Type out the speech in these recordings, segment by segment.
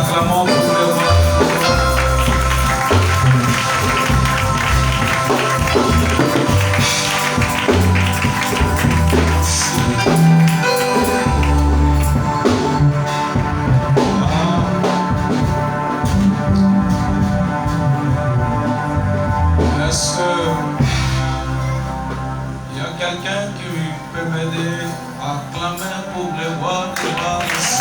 acclamons pour le roi. Est-ce qu'il y a quelqu'un qui peut m'aider à clamer pour le roi de grâce?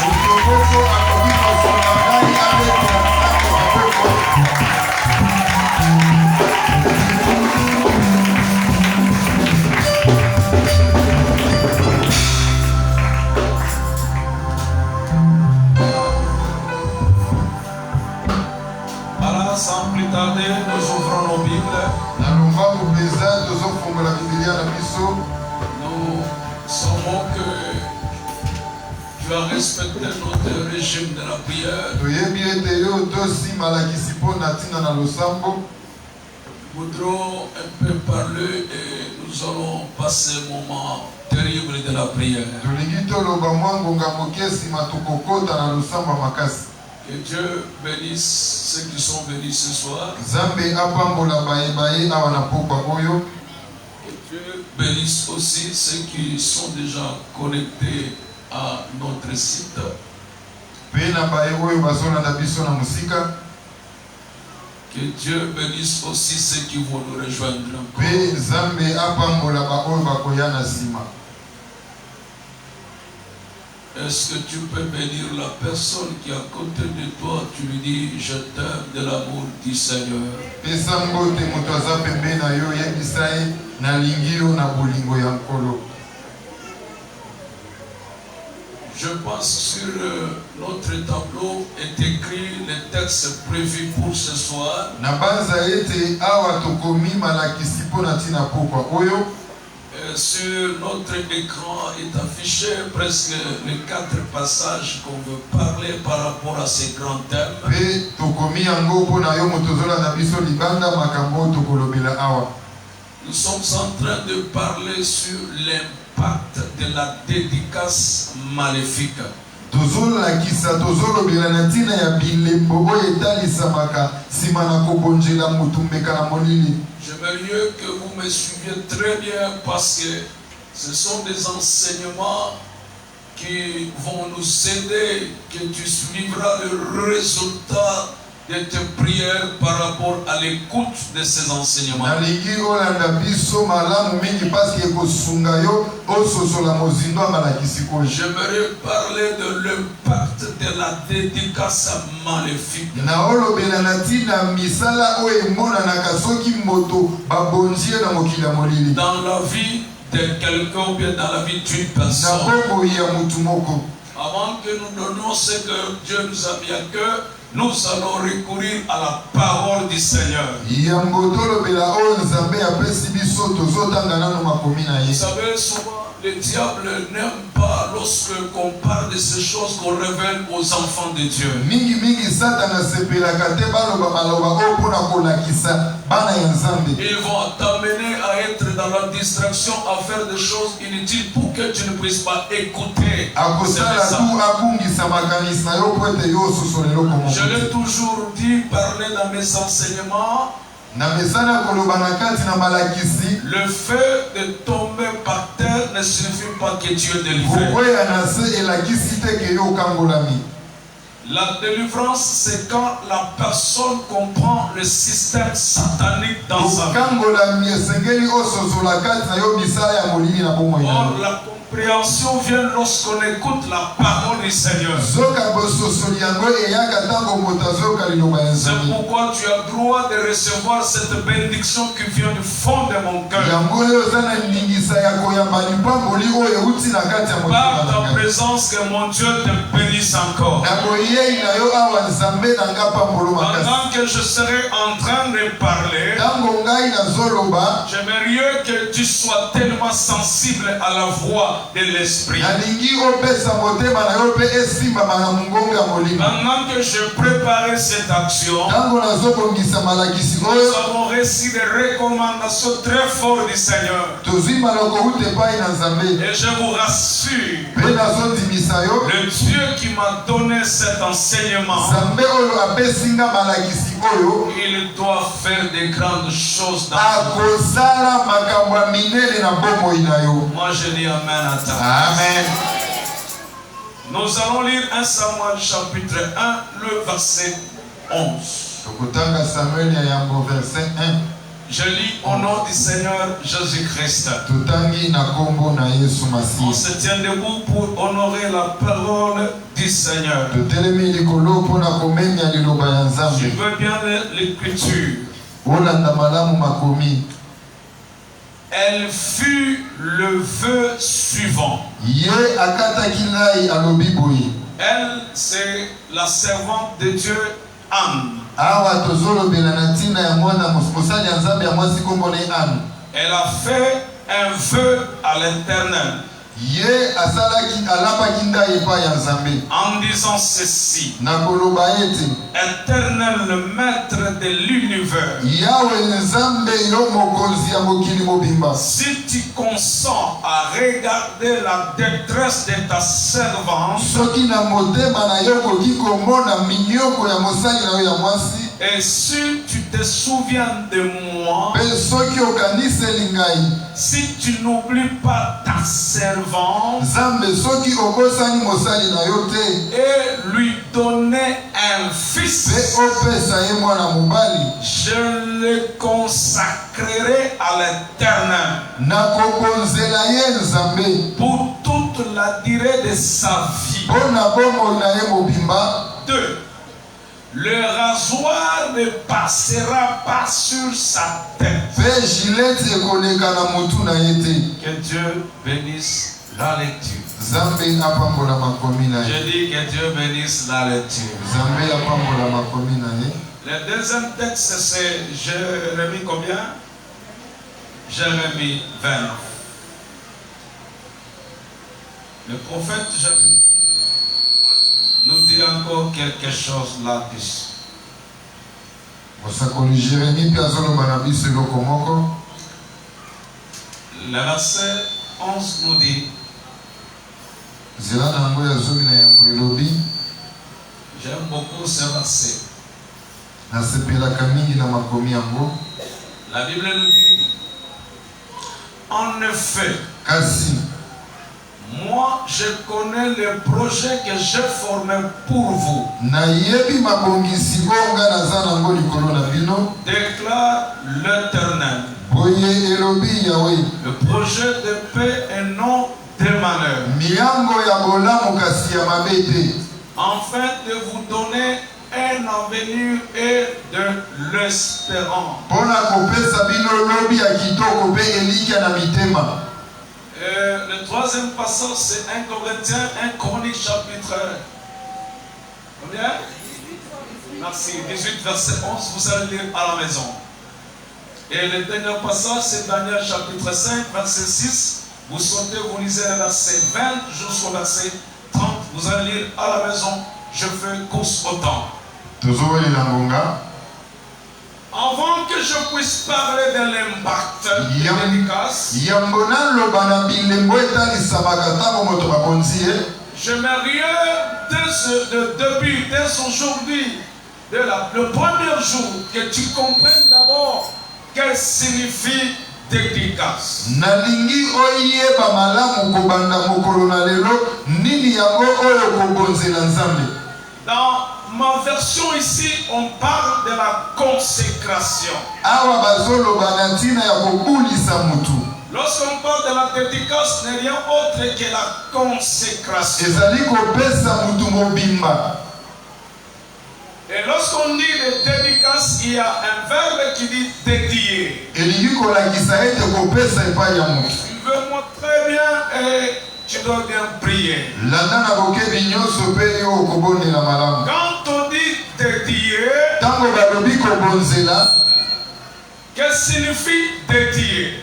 Voilà, sans plus tarder, nous ouvrons nos Bibles. Nous savons que tu as respecté notre régime de la prière. Nous voudrons un peu parler et nous allons passer un moment terrible de la prière. Que Dieu bénisse ceux qui sont venus ce soir. Que Dieu bénisse aussi ceux qui sont déjà connectés à notre site. Que Dieu bénisse aussi ceux qui vont nous rejoindre. Est-ce que tu peux bénir la personne qui est à côté de toi? Tu lui dis, je t'aime de l'amour du Seigneur. Je pense sur notre tableau est écrit le texte prévu pour ce soir. Sur notre écran est affiché presque les 4 passages qu'on veut parler par rapport à ces grands thèmes. Nous sommes en train de parler sur l'impact de la dédicace maléfique. J'aimerais que vous me suiviez très bien parce que ce sont des enseignements qui vont nous aider, que tu suivras le résultat de tes prières par rapport à l'écoute de ces enseignements. J'aimerais parler de l'impact de la dédicace maléfique. Dans la vie de quelqu'un ou bien dans la vie d'une personne. Avant que nous donnions ce que Dieu nous a mis à cœur, nous allons recourir à la parole du Seigneur. Vous savez, souvent, le diable n'aime pas lorsque qu'on parle de ces choses qu'on révèle aux enfants de Dieu. Ils vont t'amener à être dans la distraction, à faire des choses inutiles pour que tu ne puisses pas écouter. Je l'ai toujours dit, parler dans mes enseignements. Le fait de tomber par terre ne signifie pas que tu es délivré. La délivrance, c'est quand la personne comprend le système satanique dans sa vie. Or, la compréhension vient lorsqu'on écoute la parole du Seigneur. C'est pourquoi tu as droit de recevoir cette bénédiction qui vient du fond de mon cœur. Par ta présence, que mon Dieu te bénisse encore. Pendant que je serai en train de parler, j'aimerais que tu sois tellement sensible à la voix foi de l'esprit. Pendant que je préparais cette action, nous avons reçu des recommandations très fortes du Seigneur. Et je vous rassure, le Dieu qui m'a donné cet enseignement, il doit faire des grandes choses dans moi je dis amen à ta. Amen. Nous allons lire 1 Samuel chapitre 1, le verset 11. Je lis au nom du Seigneur Jésus-Christ. On se tient debout pour honorer la parole du Seigneur. Je veux bien l'écriture. Elle fut le vœu suivant. Elle, c'est la servante de Dieu, Anne. Elle a fait un vœu à l'Éternel en disant ceci: Éternel, le maître de l'univers, si tu consens à regarder la détresse de ta servante, et si tu te souviens de moi, si tu n'oublies pas ta servante et lui donner un fils, je le consacrerai à l'Éternel pour toute la durée de sa vie. 2. Le rasoir ne passera pas sur sa tête. Que Dieu bénisse la lecture. Je dis que Dieu bénisse la lecture. Le deuxième texte, c'est Jérémie combien? Jérémie 29. Le prophète Jérémie nous dit encore quelque chose là-dessus. Le verset 11 nous dit: j'aime beaucoup ce verset. La Bible nous dit: en effet, moi, je connais le projet que j'ai formé pour vous, déclare l'Éternel. Le projet de paix et non de malheur, afin de vous donner un avenir et de l'espérance. Le troisième passage, c'est 1 Corinthiens, 1 Chronique chapitre combien? Merci, 18 verset 11, vous allez lire à la maison. Et le dernier passage, c'est Daniel chapitre 5, verset 6. Vous sautez, vous lisez le verset 20 jusqu'au verset 30. Vous allez lire à la maison. Je fais course au temps. Avant que je puisse parler de l'impact de dédicace, j'aimerais dès aujourd'hui, le premier jour, que tu comprennes d'abord quel signifie dédicace. Dans ma version ici, on parle de la consécration. Lorsqu'on parle de la dédicace, ce n'est rien autre que la consécration. Et lorsqu'on dit de dédicace, il y a un verbe qui dit dédier. Tu veux montrer bien et tu dois bien prier. Quand on dit dédier, Que signifie dédier?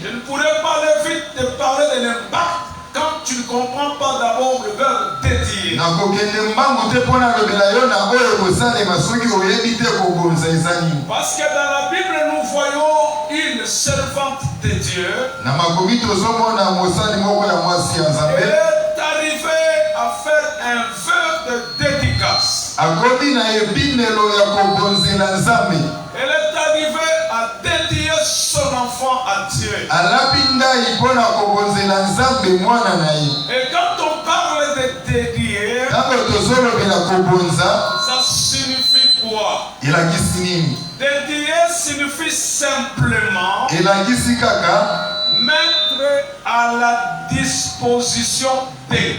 Je ne pourrais pas aller vite te parler de l'impact quand tu ne comprends pas d'abord le verbe dédier. Parce que dans la Bible, nous voyons une servante de Dieu. Elle est arrivée à faire un vœu de dédicace. Elle est arrivée à dédier son enfant à Dieu. Et quand on parle de dédier, ça signifie quoi? Dédier signifie simplement mettre à la disposition de.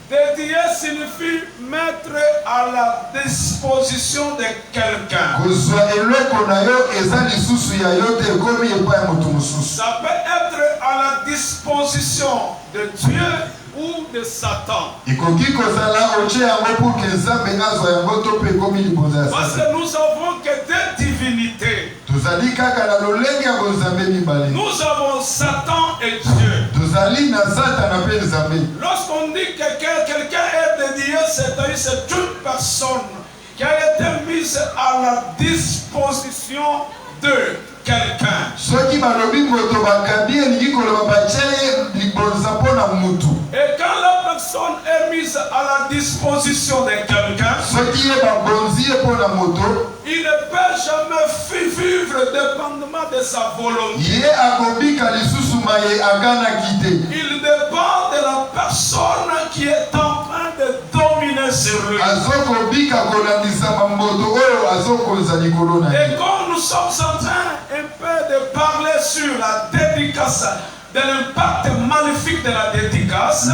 Dédier signifie mettre à la disposition de quelqu'un. Ça peut être à la disposition de Dieu ou de Satan. Parce que nous avons que deux divinités. Nous avons Satan et Dieu. Lorsqu'on dit que quelqu'un est dédié, c'est une personne qui a été mise à la disposition de quelqu'un. Et quand la personne est mise à la disposition de quelqu'un, il ne peut jamais vivre dépendamment de sa volonté. Il dépend de la personne qui est en train de dominer sur lui. Et quand nous sommes en train un peu de parler sur la dédicace, de l'impact magnifique de la dédicace,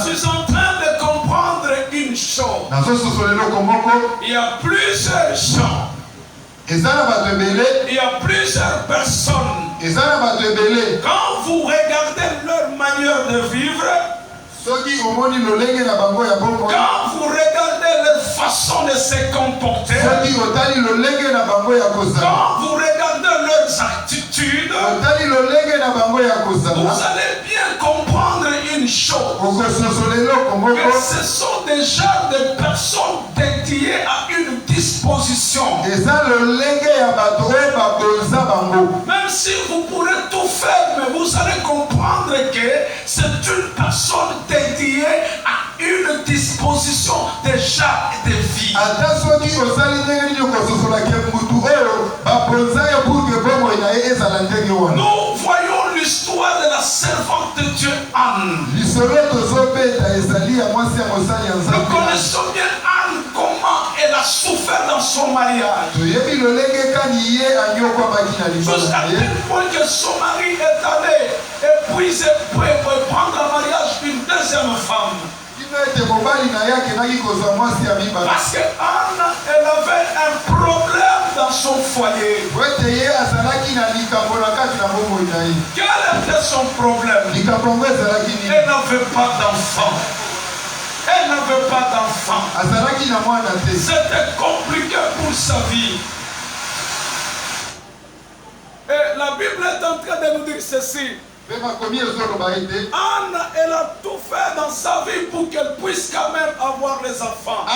je suis en train de comprendre une chose. Il y a plusieurs gens. Il y a plusieurs personnes. Quand vous regardez leur manière de vivre, quand vous regardez leur façon de se comporter, quand vous regardez leurs attitudes, vous allez bien comprendre une chose, que ce sont déjà des personnes dédiées à une disposition. Même si vous pourrez tout faire, mais vous allez comprendre que c'est une personne dédiée à une disposition déjà de vie. Nous voyons l'histoire de la servante de Dieu Anne. Nous connaissons bien Anne, comment elle a souffert dans son mariage. Jusqu'à tel point que son mari est allé épuisé pour prendre en mariage une deuxième femme. Parce que Anne, elle avait un problème dans son foyer. Quel était son problème? Elle n'avait pas d'enfant. Elle n'avait pas d'enfant. C'était compliqué pour sa vie. Et la Bible est en train de nous dire ceci. Anne, elle a tout fait dans sa vie pour qu'elle puisse quand même avoir les enfants.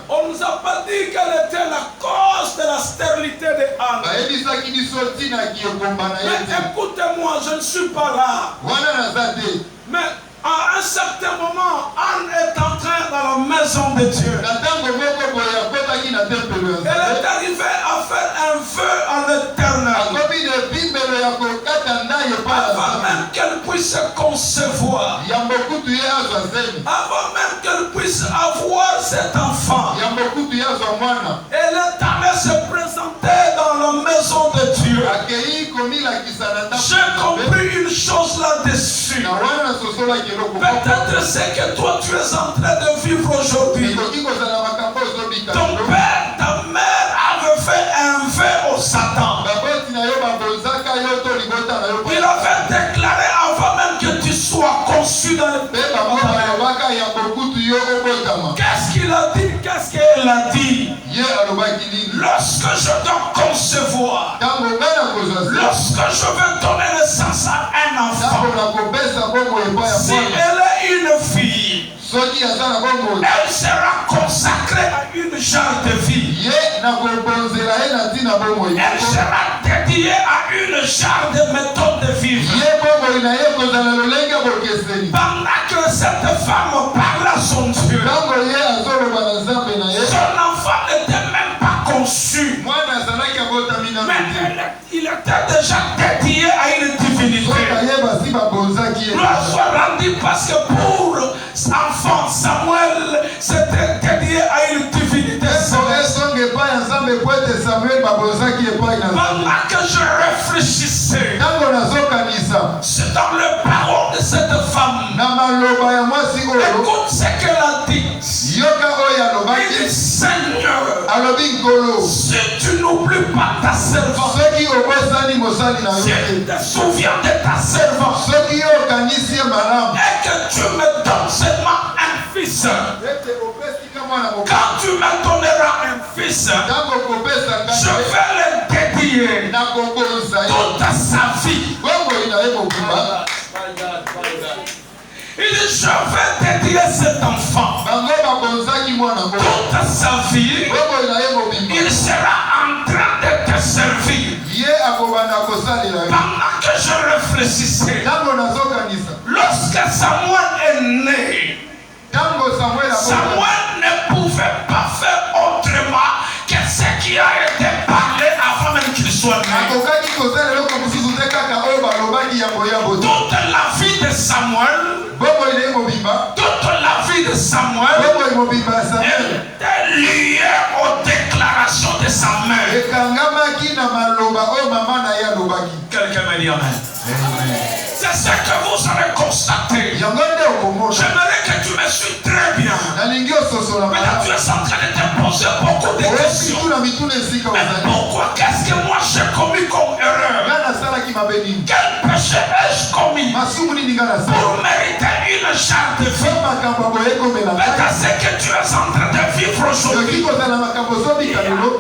On ne nous a pas dit quelle était la cause de la stérilité de Anne. Mais écoutez-moi, je ne suis pas là. Mais à un certain moment, Anne est entrée dans la maison de Dieu. Elle est arrivée à faire un vœu à l'Éternel. Avant même qu'elle puisse se concevoir. Avant même qu'elle puisse avoir cet enfant. Elle est allée se présenter dans la maison de Dieu. J'ai compris une chose là-dessus. Peut-être c'est que toi tu es en train de vivre aujourd'hui. Ton père, ta mère avait fait un vœu au Satan. Il avait déclaré avant même que je dois concevoir, lorsque je veux donner naissance à un enfant, si elle est une fille, elle sera consacrée à une genre de vie. Elle sera dédiée à une genre de méthode de vivre. Pendant que cette femme parle à son Dieu, son enfant n'était même pas conçu. Mais il était déjà dédié à une divinité. Gloire soit rendue parce que pour enfant Samuel c'était dédié à une divinité. Pendant que je réfléchissais, c'est dans le parole de cette femme. Écoute ce qu'elle a dit. Il dit, Seigneur, si tu n'oublies pas ta servante, si tu te souviens de ta servante, et que tu me donnes seulement un fils, quand tu me donneras un fils, je vais le dédier toute sa vie. Il dit, je vais dédier cet enfant toute sa vie. Il sera en train de te servir. Pendant que je réfléchissais, lorsque Samuel est né, Samuel ne pouvait pas faire autrement que ce qui a été parlé avant même qu'il soit né. Toute la vie de Samuel, était liée aux déclarations de sa mère. Quelqu'un me dit amen. C'est ce que vous avez constaté. J'aimerais que tu me suives très bien. Maintenant tu es en train de te poser beaucoup de questions. Mais pourquoi? Qu'est-ce que moi j'ai commis comme erreur? Quel péché ai-je commis pour mériter une charte de vie? Mais ce que tu es en train de vivre aujourd'hui,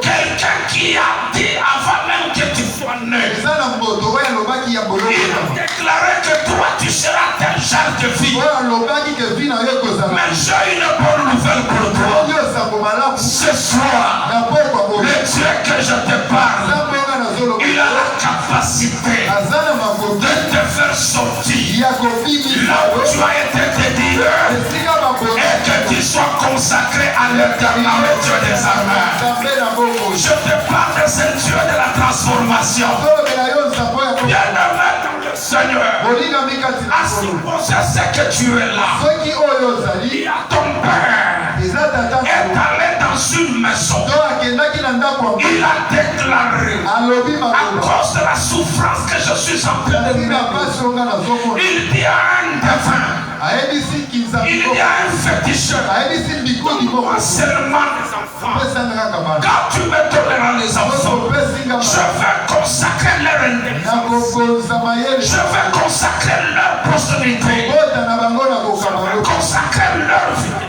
quelqu'un qui a dit avant même que tu sois né, il a déclaré que toi tu seras tel genre de vie. Mais j'ai une bonne nouvelle pour toi. Ce soir, le Dieu que je te parle, il a la capacité de te faire sortir là où tu as été dédié et que tu sois consacré à l'éternel Dieu des armées. Je te parle de ce Dieu de la transformation. Bien-aimé dans le Seigneur, à supposer ce que tu es là, il y a ton père est allé dans une maison. Il a déclaré, à cause de la souffrance que je suis en train de vivre, il dit à un devin, il dit à un féticheur, donne-moi seulement les enfants. Quand tu me donneras les enfants, je vais consacrer leur indépendance. Je vais consacrer leur postérité. Je vais consacrer leur vie.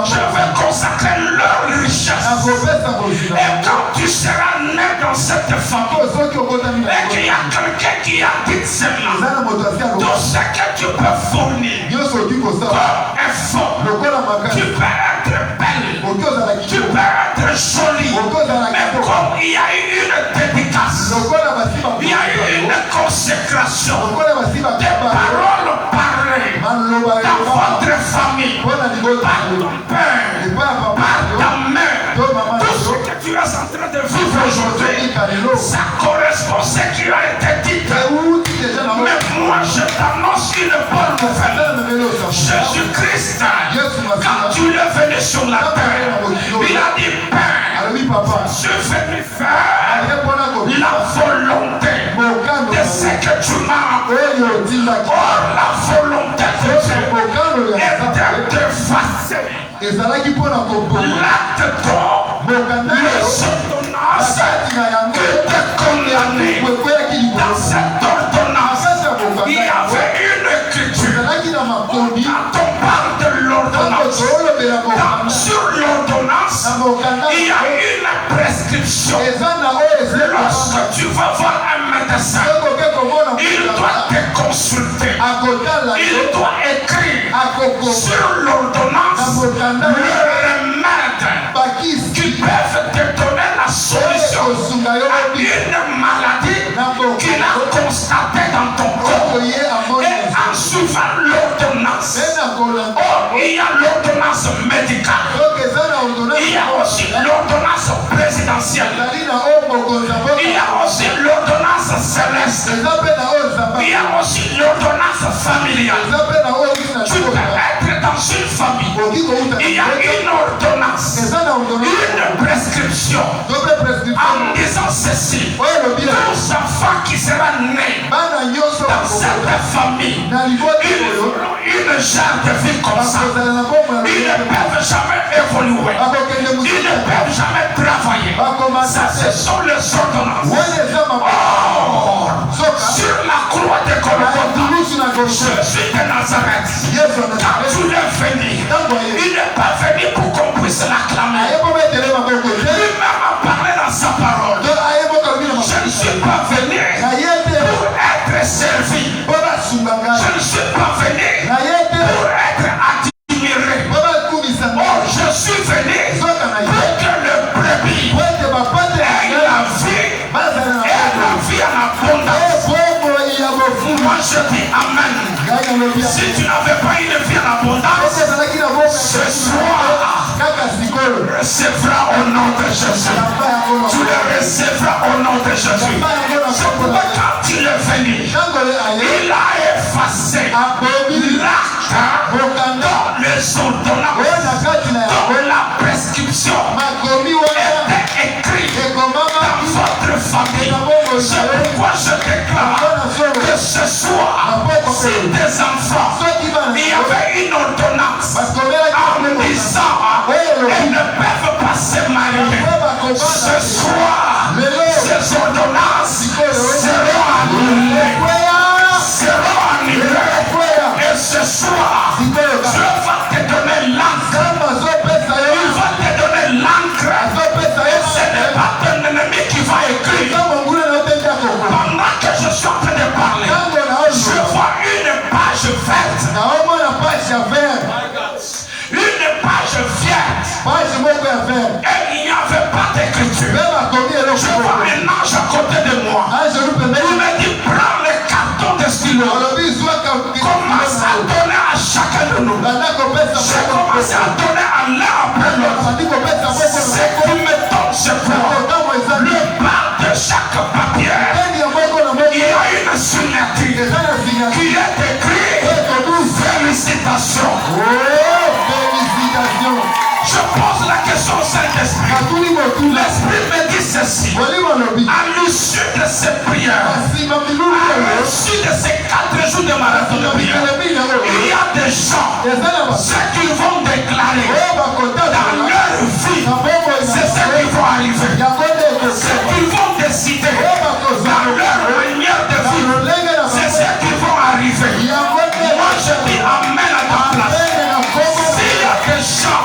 Je vais consacrer leur richesse. Et quand tu seras né dans cette famille, et qu'il y a quelqu'un qui a dit cela, tout ce que tu peux fournir comme effort, tu peux être belle, tu peux être jolie, mais comme il y a eu une dédicace, il y a eu une consécration, des paroles parlées dans votre famille, par ton père, par ta mère, tout ce que tu es en train de vivre aujourd'hui, ça correspond à ce qui a été dit. Mais moi je t'annonce une bonne nouvelle. Jésus-Christ, quand tu es venu sur la terre, il a dit, Père, je vais me faire la volonté de ce que tu m'as. Or la volonté de Dieu est de t'effacer. L'acte d'or, les ordonnances que t'es condamné. Dans cette ordonnance, il y avait une écriture. Quand on parle de l'ordonnance, sur l'ordonnance, il y a une prescription. médecin, il doit te consulter. Il doit écrire sur l'ordonnance le remède qui peuvent te donner la solution à une maladie qu'il a constatée dans ton corps. Et en suivant l'ordonnance, il y a l'ordonnance médicale, il y a aussi l'ordonnance présidentielle, il y a aussi l'ordonnance céleste, il y a aussi l'ordonnance familiale. Tu peux être dans une famille, il y a une ordonnance, une prescription en disant ceci: tous enfants qui seront nés dans cette famille, une genre de vie comme ça, ils ne peuvent jamais évoluer, ils ne peuvent jamais travailler. Ça, ce sont les ordonnances. Oh, sur la croix de Golgotha, Jésus de Nazareth, quand tu es venu, il n'est pas venu pour qu'on puisse l'acclamer. Lui-même a parlé dans sa parole. Je ne suis pas venu pour être servi. Je ne suis pas venu pour être admiré. Oh, je suis venu pour que le brebis ait la vie en abondance. Moi je dis amen. Si tu n'avais pas une vie en abondance, ce soir, recevras au nom de Jésus. Tu le recevras au nom de Jésus. C'est pourquoi quand il est venu, il a effacé l'acte dans les ordonnances, dans la prescription était écrit dans votre famille. C'est pourquoi je déclare que ce soir, si des enfants, il y avait une ordonnance en disant elles ne peuvent pas se marier. Ce soir, ces ordonnances seront annulées. Et ce soir, Dieu va te donner l'encre. Il va te donner l'encre. Et ce n'est pas ton ennemi qui va écrire. Pendant que je suis en train de parler, je vois une page verte. Une page verte. Et il n'y avait pas d'écriture. Je vois un ange à côté de moi. Il me dit: prends le carton de stylo. Commence à donner à chacun de nous. J'ai commencé à donner à l'un après l'autre. C'est qui me donne ce point. Le bas de chaque papier, il y a une signature qui est écrite: félicitations. Je pose la question au Saint-Esprit. L'Esprit me dit ceci: à l'issue de ces prières, à l'issue de ces 4 jours de marathon de prière, il y a des gens, ce qu'ils vont déclarer dans leur vie, c'est ce qui va arriver. Ce qu'ils vont décider dans leur manière de vivre, c'est ce qui va arriver. Moi je dis amen à ta place. S'il y a des gens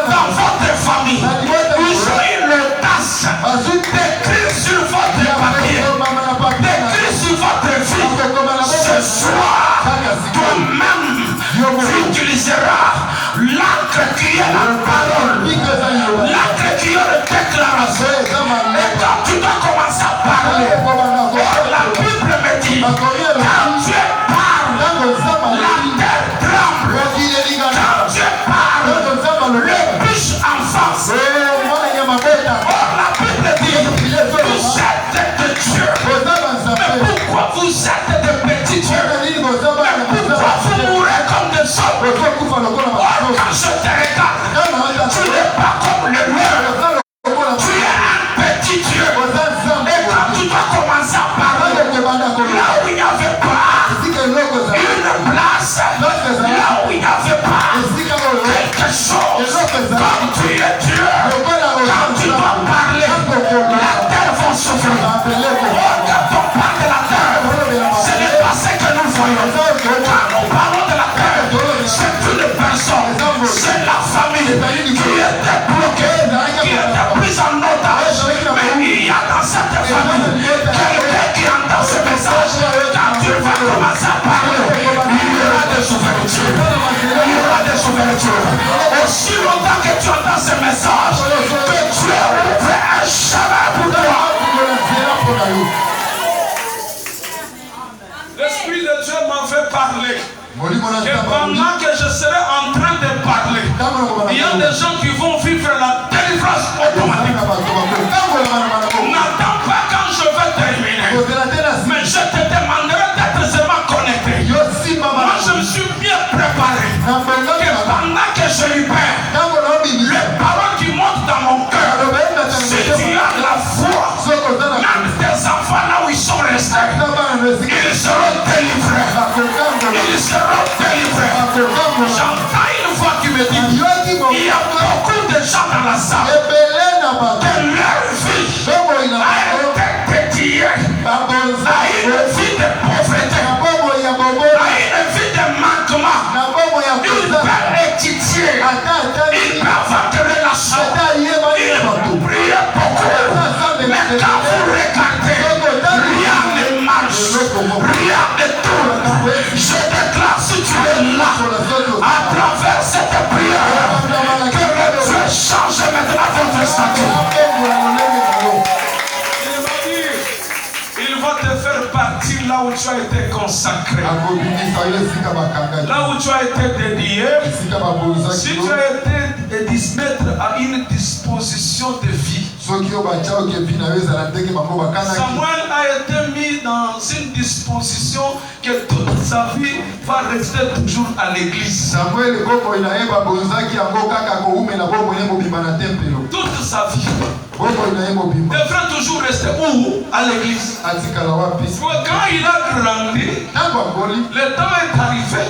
dans votre famille, ils ont une tâche d'écrire sur votre papier, d'écrire sur votre vie. Ce soir, toi-même, tu utiliseras l'encre qui est la parole, l'encre qui est la déclaration. Et quand tu dois commencer à parler, la Bible me dit: quand Dieu parle, la terre tremble. Quand Dieu parle, le biche en face. Or la Bible dit: vous êtes de Dieu. Mais pourquoi vous êtes de petits dieux? Mais pourquoi vous mourrez comme des hommes? Or quand je te regarde, tu n'es pas comme le leur. Tu es un petit Dieu. Et quand tu dois commencer à parler, là où il n'y avait pas une place, là où il n'y avait pas quelque chose, quand tu es Dieu, quand tu dois parler, la terre va souffrir. Quand on parle de la terre, ce n'est pas ce que nous voyons. Quand nous parlons de la terre, c'est une personne, c'est la famille qui était bloquée, qui était prise en otage. Mais il y a dans cette famille quelqu'un qui entend Que pendant que je serai en train de parler, il y a des gens qui vont vivre la délivrance automatique. N'attends pas quand je vais terminer. Mais je te demanderai d'être seulement connecté. Moi, je me suis bien préparé. Que pendant que je libère, les paroles qui montent dans mon cœur, si tu as la foi, même tes enfants là où ils sont restés, ils seront délivrés. Ils seront délivrés. J'entends une voix qui me dit, il y a beaucoup de gens dans la salle que leur vie a été dédiée à une vie de pauvreté, à une vie de manquement. Ils peuvent étudier, ils peuvent avoir des relations, ils peuvent prier beaucoup. Mais quand vous regardez, rien ne marche, rien ne tourne. Je déclare, si tu es là, à travers cette prière, que le Dieu change maintenant votre statut. Il va te faire partir là où tu as été consacré, là où tu as été dédié. Si tu as été mettre à une disposition de vie, Samuel a été mis dans une disposition que toute sa vie va rester toujours à l'église. Toute sa vie devrait toujours rester où? À l'église. Quand il a grandi, le temps est arrivé.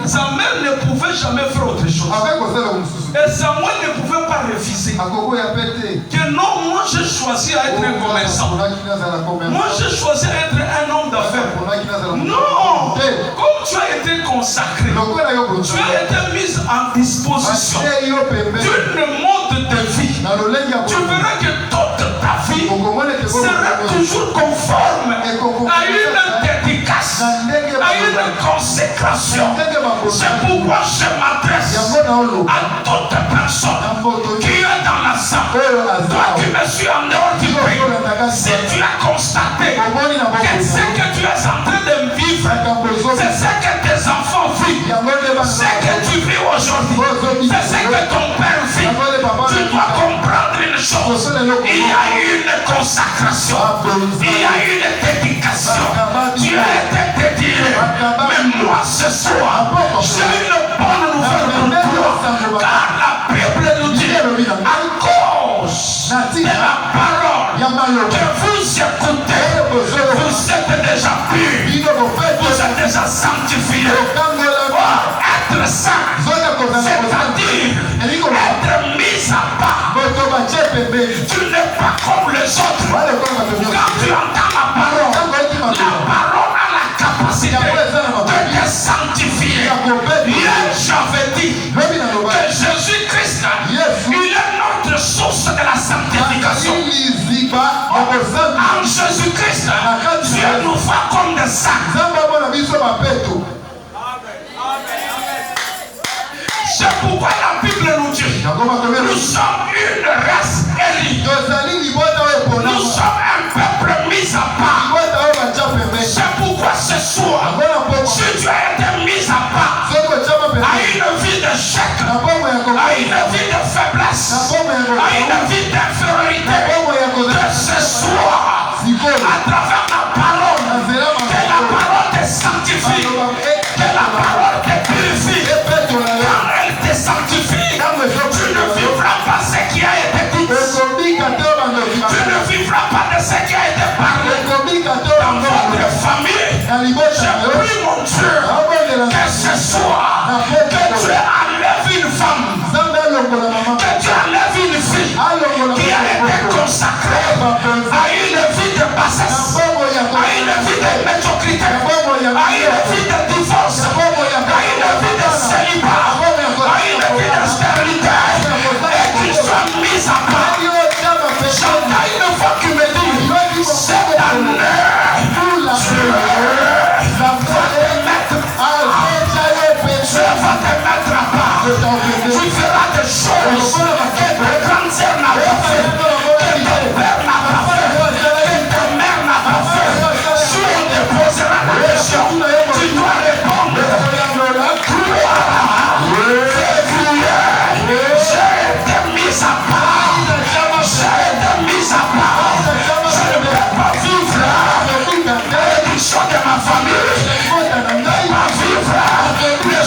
Samuel ne pouvait jamais faire autre chose. Et Samuel ne pouvait pas refuser. Que non, moi j'ai choisi à être un commerçant. Moi j'ai choisi à être un homme d'affaires. Non! Comme tu as été consacré, tu as été mis en disposition d'une mode de vie. Tu verras que toute ta vie sera toujours conforme à une dédicace, à une consécration. C'est pourquoi je m'adresse à toute personne qui est dans la salle. Toi qui me suis en dehors du pays, si tu as constaté que ce que tu es en train de vivre, c'est ce que tes enfants vivent, ce que tu vis aujourd'hui, c'est ce que ton père vit, tu dois comprendre une chose. Il y a une consacration, il y a une dédication. Tu as été dédié, mais moi ce soir, j'ai une bonne nouvelle pour toi, car la Bible nous dit, à cause de la parole que vous écoutez, vous êtes déjà purs, vous êtes déjà sanctifiés. Être saint, c'est-à-dire être mis à part. Tu n'es pas comme les autres. Quand tu entends la parole a la capacité de te sanctifier. Hier, j'avais dit que Jésus-Christ, il est notre source de la sanctification. En Jésus-Christ, Dieu nous voit comme des saints. C'est pourquoi la Bible nous dit, nous sommes une race élue. Nous sommes un peuple mis à part. C'est pourquoi ce soir, si tu as été mis à part à une vie d'échec, à une vie de faiblesse, à une vie d'infériorité, que ce soir, à travers la parole, que la parole te sanctifie, que la parole te purifie. Quand elle te sanctifie, tu ne vivras pas ce qui a été dit. Tu ne vivras pas de ce qui a été parlé. Dans votre famille, j'ai pris mon Dieu que ce soir, que tu enlèves une femme, que tu enlèves une fille qui a été consacrée à une vie de bassesse, à une vie de médiocrité, à une vie de divorce, à une vie de célibat, à une vie de stérilité, et qu'ils soient mis à part. J'entends une voix qui me dit, cette année, Dieu va te mettre à part. Tu feras des choses que ta grand-sœur n'a pas fait, que ton père n'a pas fait, que ta mère n'a pas fait. Si on te posera la question, tu dois répondre.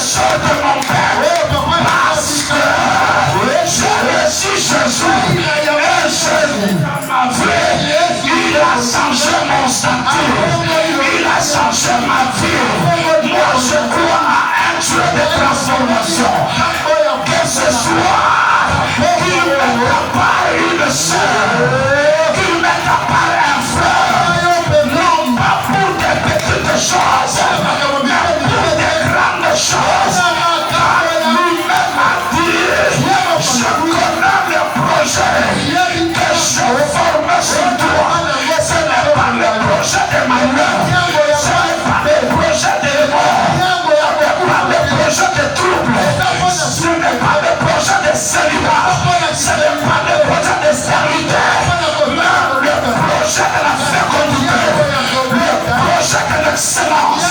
soeur de mon père. Parce que j'ai reçu Jésus. Et Jésus dans ma vie, il a changé mon statut. Il a changé ma vie. Moi, je crois à un Dieu de transformation. Que ce soit qu'il mette à part une sœur, qu'il mette à part un frère, non pas pour des petites choses, mais pour des grandes choses. Car lui-même a dit, je connais le projet que je forme sur toi. Ce n'est pas le projet de malheur, ce n'est pas le projet de mort, ce n'est pas le projet de trouble, ce n'est pas le projet de célibat, ce n'est pas le projet de stérilité, mais le projet de la fécondité, le projet de l'excellence,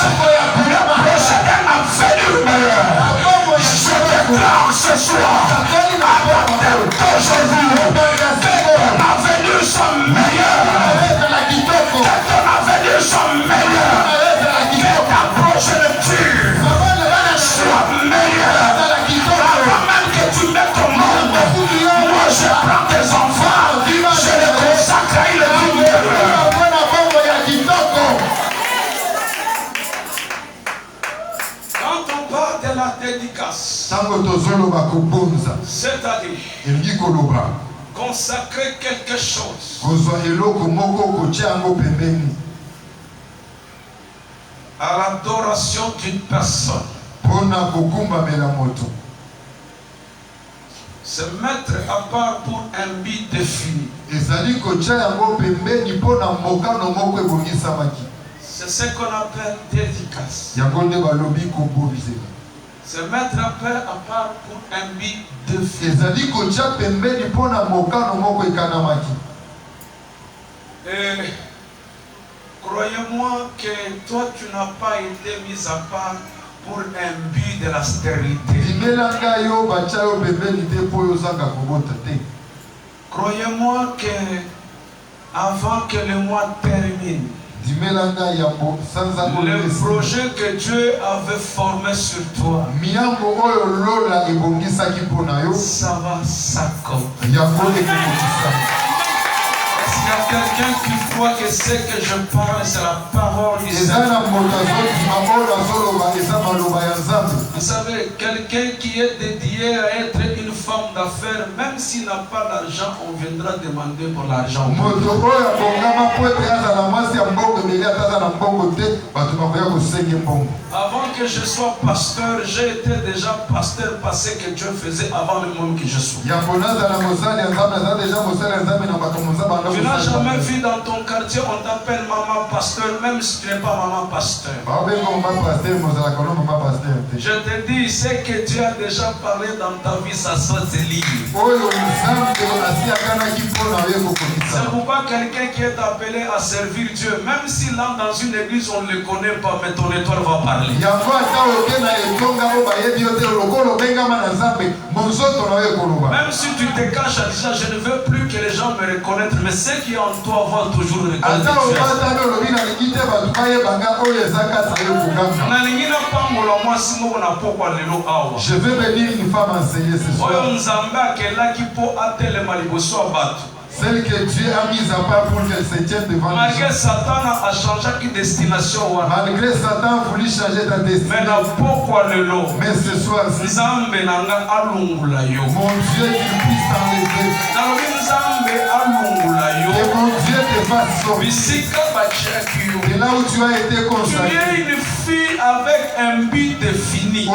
le projet d'un avenir meilleur. Je déclare ce soir, à partir d'aujourd'hui, que ton avenir soit meilleur, que ton avenir soit meilleur, que ta progéniture soit meilleure. Avant même que tu mettes au monde, moi je prends tes enfants, je les consacre à une vie meilleure. Quand on parle de la dédicace, c'est-à-dire consacrer quelque chose, à l'adoration d'une personne, se mettre à part pour un but défini. C'est ce qu'on appelle dédicace. Se mettre à part pour un but défini. Et croyez-moi que toi tu n'as pas été mis à part pour un but de la stérilité. Croyez-moi que avant que le mois termine, le projet que Dieu avait formé sur toi, ça va s'accomplir. S'il y a quelqu'un qui croit que ce que je parle, c'est la parole du Seigneur. Vous savez, quelqu'un qui est dédié à être une femme d'affaires, même s'il n'a pas d'argent, on viendra demander pour l'argent. Avant que je sois pasteur, j'ai été déjà pasteur parce que Dieu faisait avant le monde que je sois. Tu n'as jamais vu dans ton quartier, on t'appelle maman pasteur, même si tu n'es pas maman pasteur. Je te dis, ce que Dieu a déjà parlé dans ta vie, ça saute ses lignes. C'est pourquoi quelqu'un qui est appelé à servir Dieu, même s'il entre dans une église, on ne le connaît pas, mais ton étoile va parler. Même si tu te caches à déjà, je ne veux plus que les gens me reconnaissent, mais ce qui est en toi va toujours reconnaître. Je veux bénir une femme enseignée ce soir. Celle que Dieu a mise à part pour qu'elle se tienne devant nous. Malgré Satan a changé de destination. Malgré Satan a voulu changer ta destination. Mais ce soir, mon Dieu qu'il puisse t'enlever. Et mon Dieu te fasse sortir. Et là où tu as été consacré. Tu es une fille avec un but défini. Il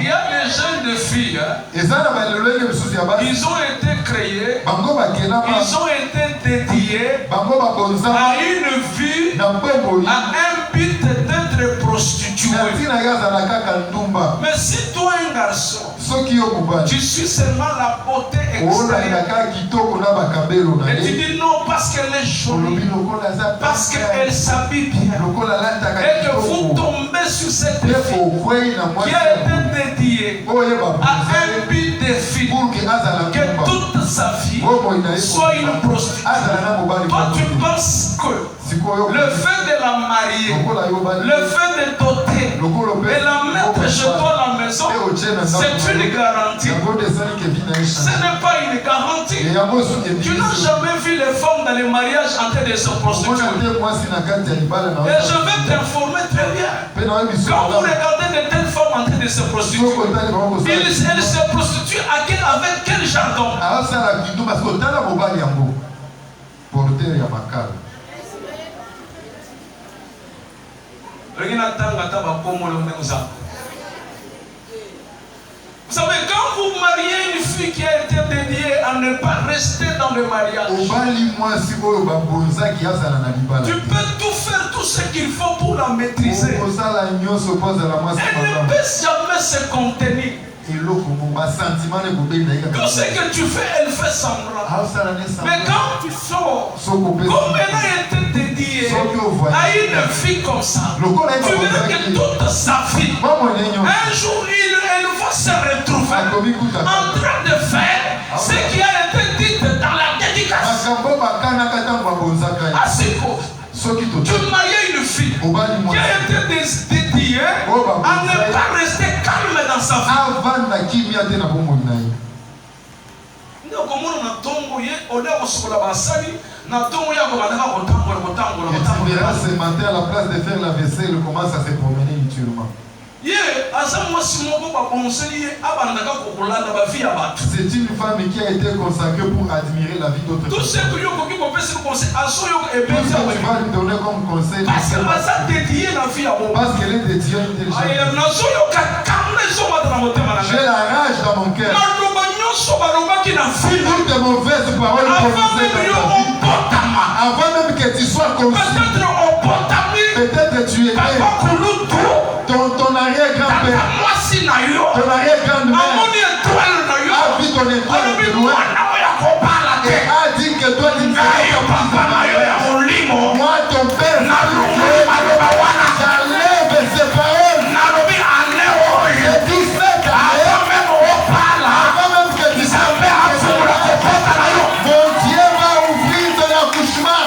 y a des jeunes de filles. Ils ont été créés, ils ont été dédiés à une vie, à un but d'être prostitué. Mais si toi, un garçon, tu suis seulement la beauté extérieure, et tu dis non parce qu'elle est jolie, parce qu'elle s'habille bien, et que vous tombez sur cette fille qui a été dédiée à un but défini, que toute sa vie soit une prostituée. Toi tu penses que le fait de la marier, le fait de doter et la mettre chez toi à la maison, c'est une garantie. Ce n'est pas une garantie. Tu n'as jamais vu les femmes dans les mariages en train de se prostituer. Et je vais t'informer très bien. Quand vous regardez de telles femmes en train de se prostituer, elles se prostituent avec quel jargon? Vous savez, quand vous mariez une fille qui a été dédiée à ne pas rester dans le mariage, tu peux tout faire, tout ce qu'il faut pour la maîtriser. Elle ne peut jamais se contenir. Tout ce que tu fais, elle fait semblant. Mais quand tu sors, comme elle a été dédiée à une fille comme ça, tu verras que toute sa vie, un jour, elle va se retrouver en train de faire ce qui a été dit dans la dédicace. Tu mariais une fille qui a été dédiée à ne pas rester calme dans sa vie. Ce matin, à la place de faire la vaisselle, il commence à se promener inutilement. C'est une femme qui a été consacrée pour admirer la vie d'autres personnes. Tout ce que tu vas lui donner comme conseil, parce qu'elle est dédiée à une telle chose. J'ai la rage dans mon cœur. Toutes de mauvaises paroles prononcées dans ta vie. Avant même que tu sois conçu, peut-être tu es ton arrière-grand-père, ton arrière-grand-mère a vu ton étoile de loin et a dit que toi tu ne seras pas plus. Moi ton père, j'enlève ces paroles. J'ai dit cette année, avant même que tu sois, mon Dieu va ouvrir ton accouchement.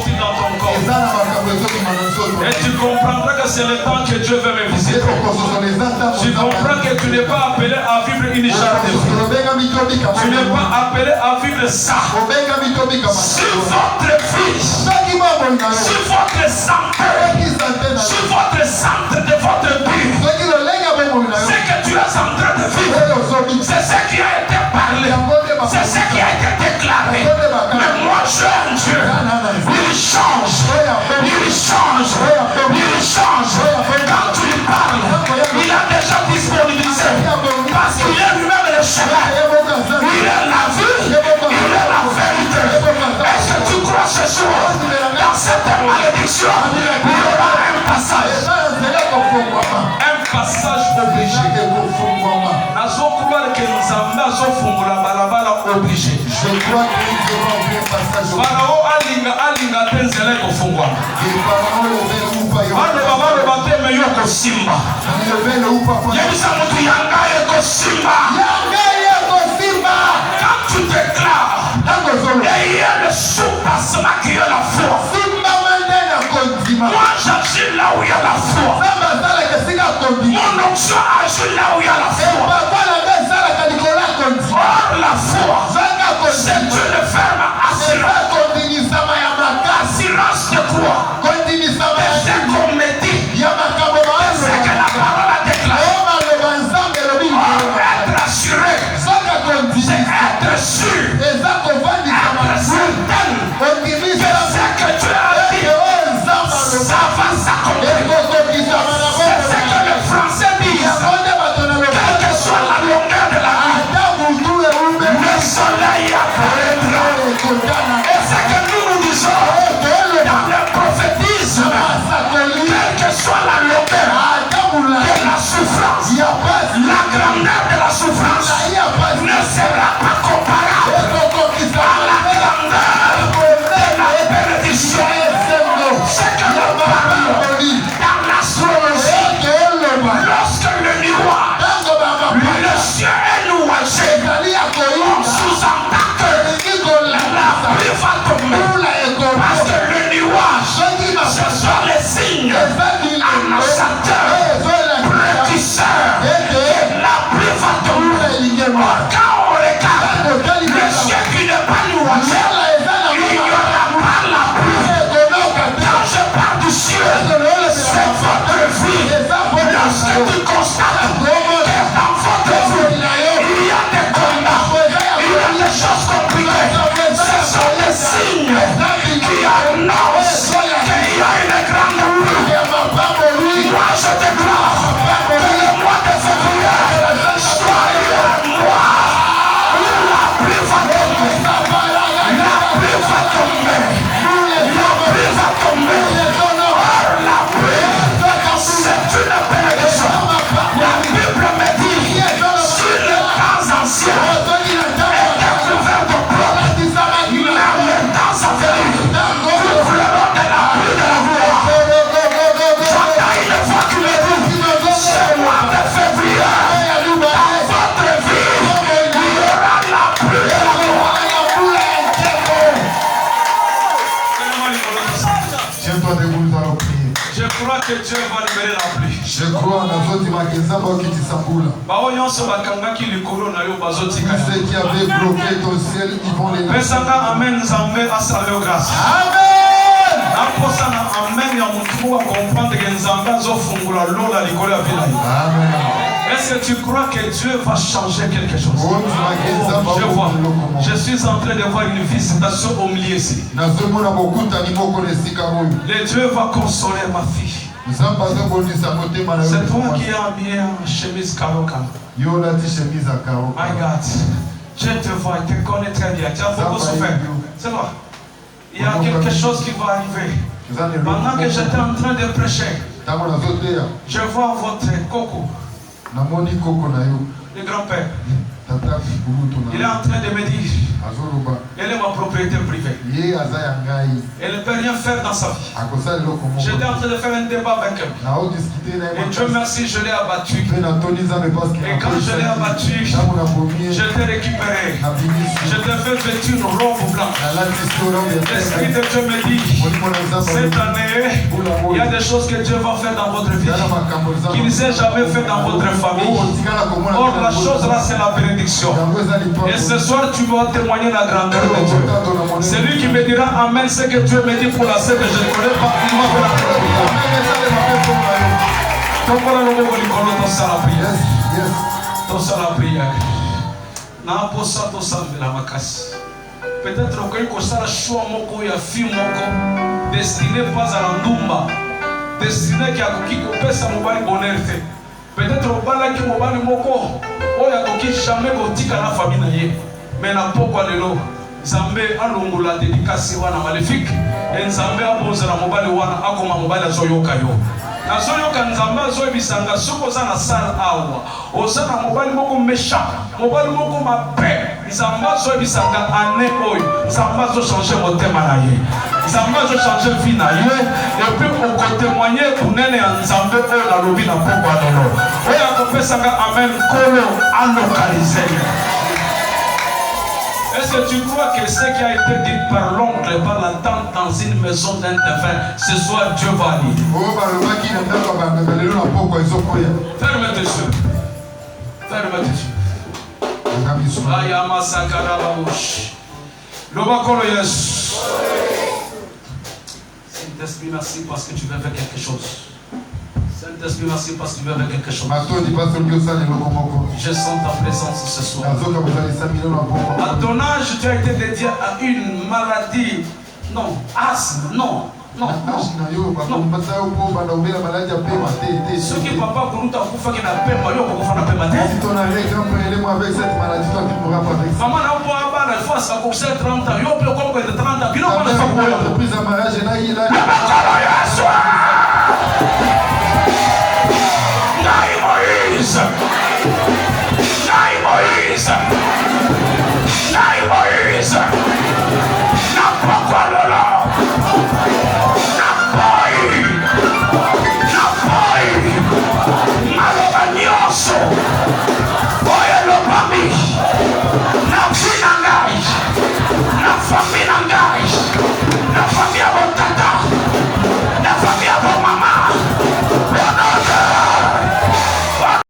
sortir dans ton corps. Et tu comprendras que c'est le temps que Dieu veut me visiter. Tu comprends que tu n'es pas appelé à vivre une charge de vie. Tu n'es pas appelé à vivre ça. Sur votre vie, sur votre santé, sur votre centre de votre vie, ce que tu es en train de vivre, c'est ce qui a été parlé, c'est ce qui a été déclaré. Mais moi, je un Dieu, il change, il change, il change. Quand tu lui parles, il a déjà disponibilisé, parce qu'il est lui-même le chemin, il est la vie, il est la vérité. Est-ce que tu crois ce soir, dans cette malédiction, il y aura un passage obligé. Nazo croire que nous avons fungula balabala obligé. Je crois que nous devons ouvrir passage obligé. Farao alinga tenzela kufungwa. Bado babalo bateme yoko simba. Yebisa mutu yangaye ko simba. Quand tu déclares, et il y a le sous-passement qui est la foi. Moi j'agis là où il y a la foi. Mon onction agit là où il y a la foi. Or la foi, c'est une ferme assurance. Assurance de quoi? C'est qu'on me dit. C'est que la parole a déclaré. Être assuré, c'est être sûr. Être certain que ce que tu as dit, ça va s'accomplir. C'est ce que les Français disent. Quelle que soit la longueur de la vie, le soleil apparaîtra. Et ce que nous disons dans le prophétisme, quelle que soit la longueur de la souffrance, la grandeur de la souffrance ne sera pas comparable à la grandeur de la bénédiction. C'est que nous parlons dans l'astrologie. Lorsque le miroir, le ciel est nuagé, on sous-entend que la pluie va tomber. Parce que le nuage, ce sont les signes annonçateurs, prédicteurs que la pluie va tomber. Quand on regarde le ciel qui n'est pas nuagé, il n'y aura pas la pluie. Quand je parle du ciel, c'est votre vie. Lorsque tu constates que dans votre vie, il y a des combats, il y a des choses compliquées, ce sont les signes qui annoncent qu'il y a une grande pluie. Moi je déclare que le mois de février soit un mois où la pluie va tomber. La pluie va tomber. La pluie va tomber. Or la pluie, c'est une bénédiction. La Bible me dit, si le temps ancien était couvert de plomb, même le temps à venir, couvriront de la pluie de la gloire. J'entends une voix qui me dit, ce mois de février, dans votre vie, il y aura la pluie de la gloire. Tiens-toi debout, nous allons prier. Je crois que Dieu va libérer la pluie. Je crois en Azotima Kezamba qui t'isambula. Tous ceux qui avaient bloqué ton ciel, ils vont les laisser. Amen. Est-ce que tu crois que Dieu va changer quelque chose? Je vois. Je suis en train de voir une visitation au milieu ici. Le Dieu va consoler ma fille. C'est toi qui as habillé en chemise caroca. My God. Je te vois, je te connais très bien. Tu as beaucoup souffert. C'est vrai. Il y a quelque chose qui va arriver. Pendant que j'étais en train de prêcher, je vois votre coco. Le grand-père. Il est en train de me dire, Elle est ma propriété privée. Elle ne peut rien faire dans sa vie. J'étais en train de faire un débat avec elle. Et Dieu merci, je l'ai abattu. Et quand je l'ai abattu, je t'ai récupéré. Je t'ai fait vêtir une robe blanche. L'Esprit de Dieu me dit, cette année, il y a des choses que Dieu va faire dans votre vie qu'il ne s'est jamais fait dans votre famille. Or, la chose là, c'est la bénédiction. Et ce soir, tu vas témoigner la grandeur de Dieu. C'est lui qui me dira Amen, ce que Dieu me dit pour la scène que je ne connais pas. Il m'a fait la prière. Peut-être que ça choix moko ya fi moko destiné pas à l'andumba, destiné qui a qui pesa mobali bonheur. Peut-être obala ki mobali moko oya koki jamais kotika na famille na ye. Mais na poko lelo Nzambe alongola dédicace wana maléfique et Nzambe abozela mobali wana akoma mobali azoyoka yo. Nazoyoka Nzambe azoyebisanga soko za na sala awa. Osana mobali moko méchant, mobali moko mabe. Nzambe azoyebisanga ane oyo. Nzambe azochanger motema na ye. Nzambe azochanger vie na ye. Et puis on témoigner kunene ya Nzambe oyo na lobi na poko lelo. Oya kopesanga amen kolo alokaliser. Est-ce que tu crois que ce qui a été dit par l'oncle et par la tante dans une maison d'un défunt, ce soir Dieu va aller? Ferme tes yeux. Ferme tes yeux. Ayama sakara babush. Lobakolo yes. Saint-Esprit, merci parce que tu veux faire quelque chose. Saint-Esprit, merci parce que tu veux faire quelque chose. Je sens ta présence ce soir. À ton âge, tu as été dédié à une maladie. Non, asthme, non. Non, non, ce qui papa pour nous t'a fait qu'il n'a pas mal, il faut faire mal. Si ton avec cette maladie, toi tu mourras pas avec ça. Maman n'a pas mal, il faut ça pour 30 ans, il faut comme 30 ans, il faut pas le faire. Prise en mariage, il a